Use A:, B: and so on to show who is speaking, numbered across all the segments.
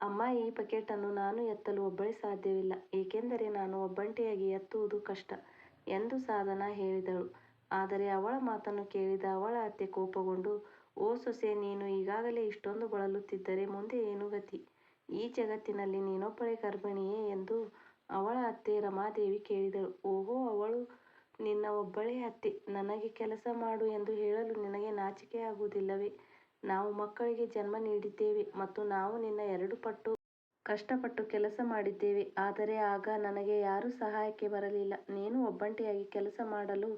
A: ಅಮ್ಮ, ಈ ಬಕೆಟನ್ನು ನಾನು ಎತ್ತಲು ಒಬ್ಬಳೇ ಸಾಧ್ಯವಿಲ್ಲ, ಏಕೆಂದರೆ ನಾನು ಒಬ್ಬಂಟಿಯಾಗಿ ಎತ್ತುವುದು ಕಷ್ಟ ಎಂದು ಸಾಧನಾ ಹೇಳಿದಳು. ಆದರೆ ಅವಳ ಮಾತನ್ನು ಕೇಳಿದ ಅವಳ ಅತ್ತೆ ಕೋಪಗೊಂಡು, ಓ ಸೊಸೆ, ನೀನು ಈಗಾಗಲೇ ಇಷ್ಟೊಂದು ಬಳಲುತ್ತಿದ್ದರೆ ಮುಂದೆ ಏನು ಗತಿ? ಈ ಜಗತ್ತಿನಲ್ಲಿ ನೀನೊಬ್ಬಳೇ ಗರ್ಭಿಣಿಯೇ ಎಂದು ಅವಳ ಅತ್ತೆ ರಮಾದೇವಿ ಕೇಳಿದಳು. ಓಹೋ, ಅವಳು ನಿನ್ನ ಒಬ್ಬಳೇ ಅತ್ತೆ, ನನಗೆ ಕೆಲಸ ಮಾಡು ಎಂದು ಹೇಳಲು ನಿನಗೆ ನಾಚಿಕೆಯಾಗುವುದಿಲ್ಲವೇ? ನಾವು ಮಕ್ಕಳಿಗೆ ಜನ್ಮ ನೀಡಿದ್ದೇವೆ ಮತ್ತು ನಾವು ನಿನ್ನ 2 ಪಟ್ಟು ಕಷ್ಟಪಟ್ಟು ಕೆಲಸ ಮಾಡಿದ್ದೇವೆ. ಆದರೆ ಆಗ ನನಗೆ ಯಾರೂ ಸಹಾಯಕ್ಕೆ ಬರಲಿಲ್ಲ. ನೀನು ಒಬ್ಬಂಟಿಯಾಗಿ ಕೆಲಸ ಮಾಡಲು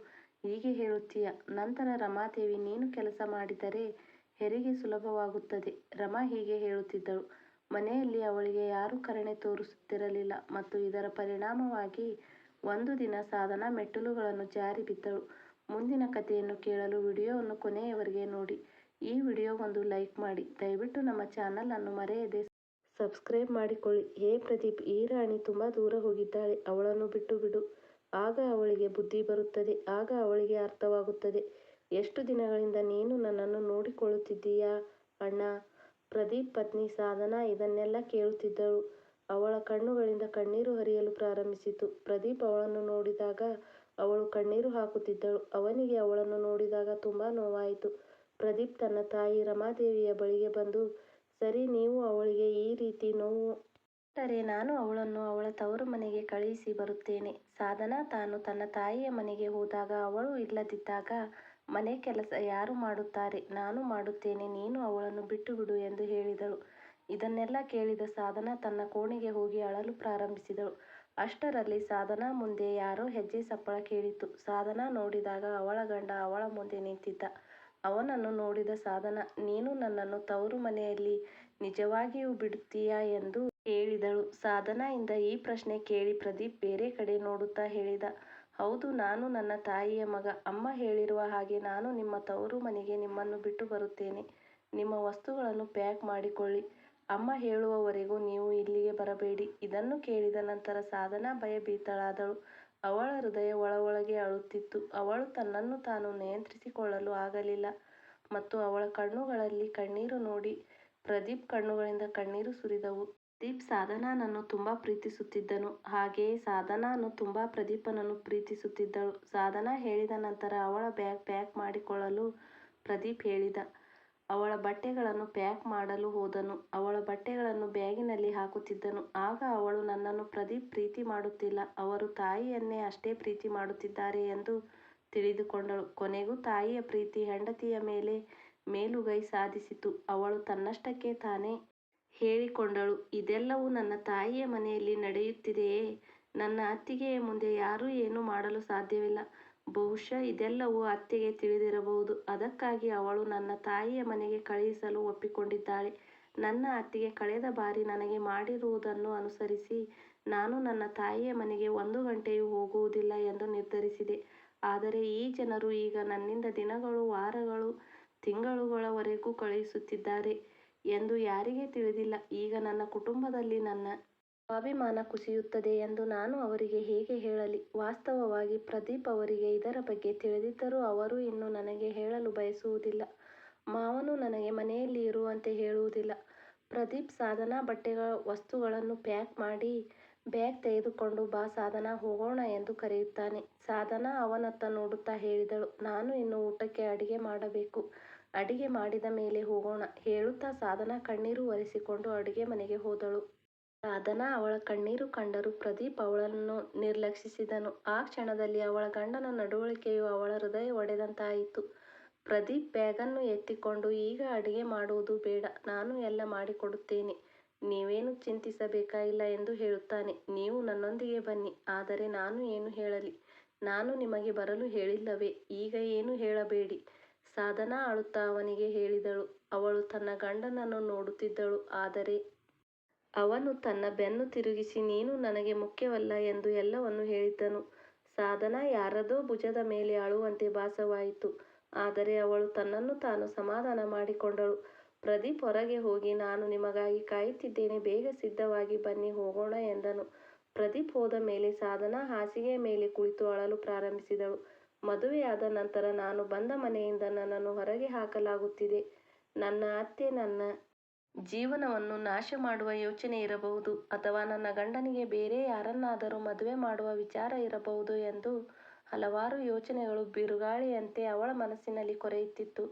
A: ಹೀಗೆ ಹೇಳುತ್ತೀಯ? ನಂತರ ರಮಾದೇವಿ, ನೀನು ಕೆಲಸ ಮಾಡಿದರೆ ಹೆರಿಗೆ ಸುಲಭವಾಗುತ್ತದೆ. ರಮಾ ಹೀಗೆ ಹೇಳುತ್ತಿದ್ದಳು. ಮನೆಯಲ್ಲಿ ಅವಳಿಗೆ ಯಾರೂ ಕರುಣೆ ತೋರಿಸುತ್ತಿರಲಿಲ್ಲ ಮತ್ತು ಇದರ ಪರಿಣಾಮವಾಗಿ ಒಂದು ದಿನ ಸಾಧನಾ ಮೆಟ್ಟಿಲುಗಳನ್ನು ಜಾರಿ ಬಿದ್ದಳು. ಮುಂದಿನ ಕಥೆಯನ್ನು ಕೇಳಲು ವಿಡಿಯೋವನ್ನು ಕೊನೆಯವರೆಗೆ ನೋಡಿ. ಈ ವಿಡಿಯೋಗೊಂದು ಲೈಕ್ ಮಾಡಿ. ದಯವಿಟ್ಟು ನಮ್ಮ ಚಾನಲ್ ಅನ್ನು ಮರೆಯದೆ ಸಬ್ಸ್ಕ್ರೈಬ್ ಮಾಡಿಕೊಳ್ಳಿ. ಹೇ ಪ್ರದೀಪ್, ಈ ರಾಣಿ ತುಂಬಾ ದೂರ ಹೋಗಿದ್ದಾಳೆ, ಅವಳನ್ನು ಬಿಟ್ಟು ಬಿಡು. ಆಗ ಅವಳಿಗೆ ಬುದ್ಧಿ ಬರುತ್ತದೆ. ಆಗ ಅವಳಿಗೆ ಅರ್ಥವಾಗುತ್ತದೆ. ಎಷ್ಟು ದಿನಗಳಿಂದ ನೀನು ನನ್ನನ್ನು ನೋಡಿಕೊಳ್ಳುತ್ತಿದ್ದೀಯಾ ಅಣ್ಣ? ಪ್ರದೀಪ್ ಪತ್ನಿ ಸಾಧನಾ ಇದನ್ನೆಲ್ಲ ಕೇಳುತ್ತಿದ್ದಳು. ಅವಳ ಕಣ್ಣುಗಳಿಂದ ಕಣ್ಣೀರು ಹರಿಯಲು ಪ್ರಾರಂಭಿಸಿತು. ಪ್ರದೀಪ್ ಅವಳನ್ನು ನೋಡಿದಾಗ ಅವಳು ಕಣ್ಣೀರು ಹಾಕುತ್ತಿದ್ದಳು. ಅವನಿಗೆ ಅವಳನ್ನು ನೋಡಿದಾಗ ತುಂಬಾ ನೋವಾಯಿತು. ಪ್ರದೀಪ್ ತನ್ನ ತಾಯಿ ರಮಾದೇವಿಯ ಬಳಿಗೆ ಬಂದು, ಸರಿ, ನೀವು ಅವಳಿಗೆ ಈ ರೀತಿ ನೋವು ಕೊಟ್ಟರೆ ನಾನು ಅವಳನ್ನು ಅವಳ ತವರು ಮನೆಗೆ ಕಳುಹಿಸಿ ಬರುತ್ತೇನೆ. ಸಾಧನಾ ತಾನು ತನ್ನ ತಾಯಿಯ ಮನೆಗೆ ಹೋದಾಗ ಅವಳು ಇಲ್ಲದಿದ್ದಾಗ ಮನೆ ಕೆಲಸ ಯಾರು ಮಾಡುತ್ತಾರೆ? ನಾನು ಮಾಡುತ್ತೇನೆ, ನೀನು ಅವಳನ್ನು ಬಿಟ್ಟು ಬಿಡು ಎಂದು ಹೇಳಿದಳು. ಇದನ್ನೆಲ್ಲ ಕೇಳಿದ ಸಾಧನಾ ತನ್ನ ಕೋಣೆಗೆ ಹೋಗಿ ಅಳಲು ಪ್ರಾರಂಭಿಸಿದಳು. ಅಷ್ಟರಲ್ಲಿ ಸಾಧನಾ ಮುಂದೆ ಯಾರೋ ಹೆಜ್ಜೆ ಸಪ್ಪಳ ಕೇಳಿತು. ಸಾಧನಾ ನೋಡಿದಾಗ ಅವಳ ಗಂಡ ಅವಳ ಮುಂದೆ ನಿಂತಿದ್ದ. ಅವನನ್ನು ನೋಡಿದ ಸಾಧನಾ, ನೀನು ನನ್ನನ್ನು ತವರು ಮನೆಯಲ್ಲಿ ನಿಜವಾಗಿಯೂ ಬಿಡುತ್ತೀಯಾ ಎಂದು ಕೇಳಿದಳು. ಸಾಧನಾ ಇಂದ ಈ ಪ್ರಶ್ನೆ ಕೇಳಿ ಪ್ರದೀಪ್ ಬೇರೆ ಕಡೆ ನೋಡುತ್ತಾ ಹೇಳಿದ, ಹೌದು, ನಾನು ನನ್ನ ತಾಯಿಯ ಮಗ. ಅಮ್ಮ ಹೇಳಿರುವ ಹಾಗೆ ನಾನು ನಿಮ್ಮ ತವರು ಮನೆಗೆ ನಿಮ್ಮನ್ನು ಬಿಟ್ಟು ಬರುತ್ತೇನೆ. ನಿಮ್ಮ ವಸ್ತುಗಳನ್ನು ಪ್ಯಾಕ್ ಮಾಡಿಕೊಳ್ಳಿ. ಅಮ್ಮ ಹೇಳುವವರೆಗೂ ನೀವು ಇಲ್ಲಿಗೆ ಬರಬೇಡಿ. ಇದನ್ನು ಕೇಳಿದ ನಂತರ ಸಾಧನಾ ಭಯಭೀತಳಾದಳು. ಅವಳ ಹೃದಯ ಒಳಗೆ ಅಳುತ್ತಿತ್ತು. ಅವಳು ತನ್ನನ್ನು ತಾನು ನಿಯಂತ್ರಿಸಿಕೊಳ್ಳಲು ಆಗಲಿಲ್ಲ ಮತ್ತು ಅವಳ ಕಣ್ಣುಗಳಲ್ಲಿ ಕಣ್ಣೀರು ನೋಡಿ ಪ್ರದೀಪ್ ಕಣ್ಣುಗಳಿಂದ ಕಣ್ಣೀರು ಸುರಿದವು. ಪ್ರದೀಪ್ ಸಾಧನಾನನ್ನು ತುಂಬಾ ಪ್ರೀತಿಸುತ್ತಿದ್ದನು. ಹಾಗೆಯೇ ಸಾಧನಾನು ತುಂಬಾ ಪ್ರದೀಪನನ್ನು ಪ್ರೀತಿಸುತ್ತಿದ್ದಳು. ಸಾಧನಾ ಹೇಳಿದ ನಂತರ ಅವಳ ಬ್ಯಾಗ್ ಪ್ಯಾಕ್ ಮಾಡಿಕೊಳ್ಳಲು ಪ್ರದೀಪ್ ಹೇಳಿದ. ಅವಳ ಬಟ್ಟೆಗಳನ್ನು ಪ್ಯಾಕ್ ಮಾಡಲು ಹೋದನು. ಅವಳ ಬಟ್ಟೆಗಳನ್ನು ಬ್ಯಾಗಿನಲ್ಲಿ ಹಾಕುತ್ತಿದ್ದನು. ಆಗ ಅವಳು, ನನ್ನನ್ನು ಪ್ರದೀಪ್ ಪ್ರೀತಿ ಮಾಡುತ್ತಿಲ್ಲ, ಅವರು ತಾಯಿಯನ್ನೇ ಅಷ್ಟೇ ಪ್ರೀತಿ ಮಾಡುತ್ತಿದ್ದಾರೆ ಎಂದು ತಿಳಿದುಕೊಂಡಳು. ಕೊನೆಗೂ ತಾಯಿಯ ಪ್ರೀತಿ ಹೆಂಡತಿಯ ಮೇಲೆ ಮೇಲುಗೈ ಸಾಧಿಸಿತು. ಅವಳು ತನ್ನಷ್ಟಕ್ಕೆ ತಾನೇ ಹೇಳಿಕೊಂಡಳು, ಇದೆಲ್ಲವೂ ನನ್ನ ತಾಯಿಯ ಮನೆಯಲ್ಲಿ ನಡೆಯುತ್ತಿದೆಯೇ? ನನ್ನ ಅತ್ತಿಗೆಯ ಮುಂದೆ ಯಾರೂ ಏನೂ ಮಾಡಲು ಸಾಧ್ಯವಿಲ್ಲ. ಬಹುಶಃ ಇದೆಲ್ಲವೂ ಅತ್ತೆಗೆ ತಿಳಿದಿರಬಹುದು. ಅದಕ್ಕಾಗಿ ಅವಳು ನನ್ನ ತಾಯಿಯ ಮನೆಗೆ ಕಳುಹಿಸಲು ಒಪ್ಪಿಕೊಂಡಿದ್ದಾಳೆ. ನನ್ನ ಅತ್ತಿಗೆ ಕಳೆದ ಬಾರಿ ನನಗೆ ಮಾಡಿರುವುದನ್ನು ಅನುಸರಿಸಿ ನಾನು ನನ್ನ ತಾಯಿಯ ಮನೆಗೆ 1 ಗಂಟೆಯೂ ಹೋಗುವುದಿಲ್ಲ ಎಂದು ನಿರ್ಧರಿಸಿದೆ. ಆದರೆ ಈ ಜನರು ಈಗ ನನ್ನಿಂದ ದಿನಗಳು, ವಾರಗಳು, ತಿಂಗಳುಗಳವರೆಗೂ ಕಳುಹಿಸುತ್ತಿದ್ದಾರೆ ಎಂದು ಯಾರಿಗೆ ತಿಳಿದಿಲ್ಲ. ಈಗ ನನ್ನ ಕುಟುಂಬದಲ್ಲಿ ನನ್ನ ಸ್ವಾಭಿಮಾನ ಕುಸಿಯುತ್ತದೆ ಎಂದು ನಾನು ಅವರಿಗೆ ಹೇಗೆ ಹೇಳಲಿ? ವಾಸ್ತವವಾಗಿ ಪ್ರದೀಪ್ ಅವರಿಗೆ ಇದರ ಬಗ್ಗೆ ತಿಳಿದಿದ್ದರೂ ಅವರು ಇನ್ನು ನನಗೆ ಹೇಳಲು ಬಯಸುವುದಿಲ್ಲ. ಮಾವನು ನನಗೆ ಮನೆಯಲ್ಲಿ ಇರುವಂತೆ ಹೇಳುವುದಿಲ್ಲ. ಪ್ರದೀಪ್ ಸಾಧನಾ ವಸ್ತುಗಳನ್ನು ಪ್ಯಾಕ್ ಮಾಡಿ ಬ್ಯಾಗ್ ತೆಗೆದುಕೊಂಡು ಬಾ ಸಾಧನಾ, ಹೋಗೋಣ ಎಂದು ಕರೆಯುತ್ತಾನೆ. ಸಾಧನಾ ಅವನತ್ತ ನೋಡುತ್ತಾ ಹೇಳಿದಳು, ನಾನು ಇನ್ನು ಊಟಕ್ಕೆ ಅಡಿಗೆ ಮಾಡಬೇಕು. ಅಡಿಗೆ ಮಾಡಿದ ಮೇಲೆ ಹೋಗೋಣ. ಹೇಳುತ್ತಾ ಸಾಧನಾ ಕಣ್ಣೀರು ಒರೆಸಿಕೊಂಡು ಅಡುಗೆ ಮನೆಗೆ ಹೋದಳು. ಸಾಧನಾ ಅವಳ ಕಣ್ಣೀರು ಕಂಡರೂ ಪ್ರದೀಪ್ ಅವಳನ್ನು ನಿರ್ಲಕ್ಷಿಸಿದನು. ಆ ಕ್ಷಣದಲ್ಲಿ ಅವಳ ಗಂಡನ ನಡವಳಿಕೆಯು ಅವಳ ಹೃದಯ ಒಡೆದಂತಾಯಿತು. ಪ್ರದೀಪ್ ಬ್ಯಾಗನ್ನು ಎತ್ತಿಕೊಂಡು, ಈಗ ಅಡಿಗೆ ಮಾಡುವುದು ಬೇಡ, ನಾನು ಎಲ್ಲ ಮಾಡಿಕೊಡುತ್ತೇನೆ, ನೀವೇನು ಚಿಂತಿಸಬೇಕಾಗಿಲ್ಲ ಎಂದು ಹೇಳುತ್ತಾನೆ. ನೀವು ನನ್ನೊಂದಿಗೆ ಬನ್ನಿ. ಆದರೆ ನಾನು ಏನು ಹೇಳಲಿ? ನಾನು ನಿಮಗೆ ಬರಲು ಹೇಳಿಲ್ಲವೇ? ಈಗ ಏನು ಹೇಳಬೇಡಿ. ಸಾಧನಾ ಅಳುತ್ತಾ ಅವನಿಗೆ ಹೇಳಿದಳು. ಅವಳು ತನ್ನ ಗಂಡನನ್ನು ನೋಡುತ್ತಿದ್ದಳು. ಆದರೆ ಅವನು ತನ್ನ ಬೆನ್ನು ತಿರುಗಿಸಿ, ನೀನು ನನಗೆ ಮುಖ್ಯವಲ್ಲ ಎಂದು ಎಲ್ಲವನ್ನೂ ಹೇಳಿದ್ದನು. ಸಾಧನಾ ಯಾರದೋ ಭುಜದ ಮೇಲೆ ಅಳುವಂತೆ ಭಾಸವಾಯಿತು. ಆದರೆ ಅವಳು ತನ್ನನ್ನು ತಾನು ಸಮಾಧಾನ ಮಾಡಿಕೊಂಡಳು. ಪ್ರದೀಪ್ ಹೊರಗೆ ಹೋಗಿ, ನಾನು ನಿಮಗಾಗಿ ಕಾಯುತ್ತಿದ್ದೇನೆ, ಬೇಗ ಸಿದ್ಧವಾಗಿ ಬನ್ನಿ, ಹೋಗೋಣ ಎಂದನು. ಪ್ರದೀಪ್ ಹೋದ ಮೇಲೆ ಸಾಧನಾ ಹಾಸಿಗೆಯ ಮೇಲೆ ಕುಳಿತು ಅಳಲು ಪ್ರಾರಂಭಿಸಿದಳು. ಮದುವೆಯಾದ ನಂತರ ನಾನು ಬಂದ ಮನೆಯಿಂದ ನನ್ನನ್ನು ಹೊರಗೆ ಹಾಕಲಾಗುತ್ತಿದೆ. ನನ್ನ ಅತ್ತೆ ನನ್ನ ಜೀವನವನ್ನು ನಾಶ ಮಾಡುವ ಯೋಚನೆ ಇರಬಹುದು, ಅಥವಾ ನನ್ನ ಗಂಡನಿಗೆ ಬೇರೆ ಯಾರನ್ನಾದರೂ ಮದುವೆ ಮಾಡುವ ವಿಚಾರ ಇರಬಹುದು ಎಂದು ಹಲವಾರು ಯೋಚನೆಗಳು ಬಿರುಗಾಳಿಯಂತೆ ಅವಳ ಮನಸ್ಸಿನಲ್ಲಿ ಕೊರೆಯುತ್ತಿತ್ತು.